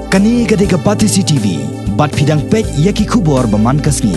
Kani gadega pati CCTV, bat pidang pej yaki kubor baman kasngi.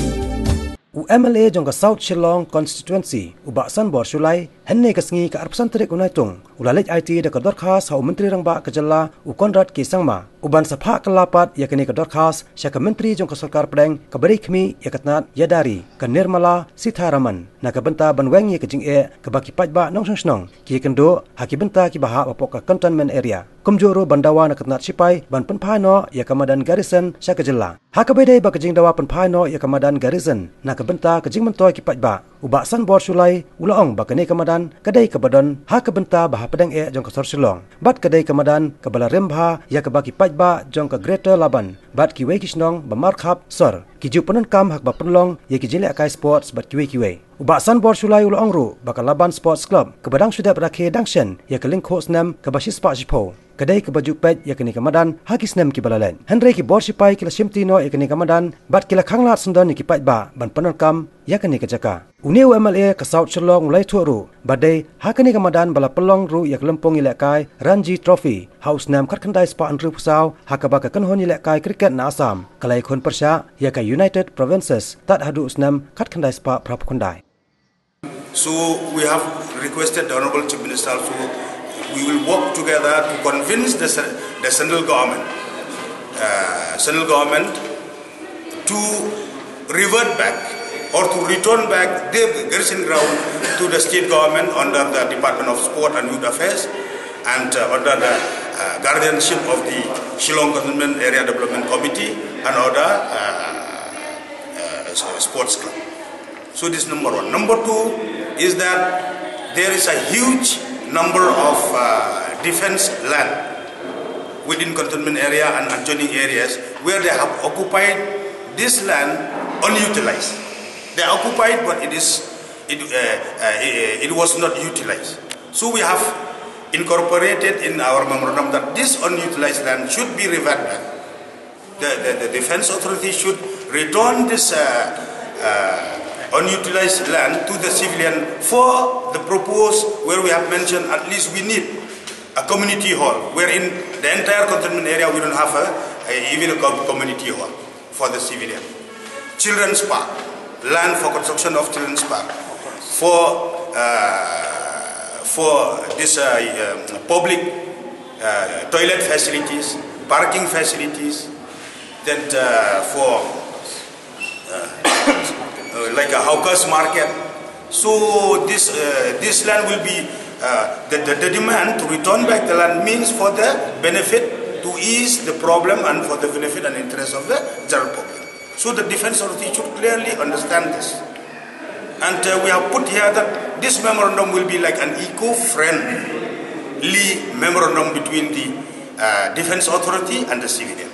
UMLA jongka South Shillong constituency ubak san bor sulai henne kasngi ka arpsan trek unaitung ulalej IT de kador khas hau menteri rangba kejala ukonrat ki sangma uban sapha kelapat yakni kador khas syaka menteri jongka sarkar pedeng kabari khmi yakatnat yadari ka Nirmala Sitharaman na ka benta banweng ye kejing e ka baki pajba nong snong ki kendo haki benta ki baha bapok ka cantonment area kumjoro bandawa na katnat sipai ban penphai no ya kamadan garrison syaka jela hakabede ba kejing dawa penphai no ya kamadan garrison na benta kejing mentoi ki pajba ubak san bor sulai ulaong bakane kamadan kadai kabadon ha kabenta bah pedang e jong kasor silong bat kadai kamadan kabala rembha ya kabaki pajba jong ka greater laban bat kiwe kisnong bamar khap sor kiju penon kam hak ba penlong ye kijile akai sports bat kiwe ubak san bor sulai ulaong ru bakal laban sports club kabadang sudah berakhe dangshen ya keling khos nam kabashi spa jipo kadai ke baju pej ya kini kamadan hakis nem ki balalen henry ki bor sipai kila simtino ya kini kamadan bat kila khanglat sundan ki pajba ban penon kam ya kini kejaka Uniu MLA ke South Shillong mulai tuaru badai hakani kamadan bala pelong ru yak lempong ilekai Ranji Trophy House Nam Khatkhandai Spa Andru Pusau hakaba ka kanhon ilekai cricket na Assam kalai khon persya ya ka United Provinces tat hadu Usnam Khatkhandai Spa Prapkhandai. So we have requested the Honorable Chief Minister also we will work together to convince the central government to revert back or to return back the garrison ground to the state government under the Department of Sport and Youth Affairs and under the guardianship of the Shillong Cantonment Area Development Committee and other sports club. So this is number one. Number two is that there is a huge number of defense land within cantonment area and adjoining areas where they have occupied this land unutilized. They are occupied, but it was not utilized. So we have incorporated in our memorandum that this unutilized land should be reverted back. The Defense Authority should return this unutilized land to the civilian for the purpose where we have mentioned at least we need a community hall, where in the entire cantonment area we don't have even a community hall for the civilian. Children's park, land for construction of children's park, for this public toilet facilities, parking facilities, then for like a hawkers market. So this land will be the demand to return back the land means for the benefit to ease the problem and for the benefit and interest of the general public. So the Defense Authority should clearly understand this. And we have put here that this memorandum will be like an eco-friendly memorandum between the Defense Authority and the civilian.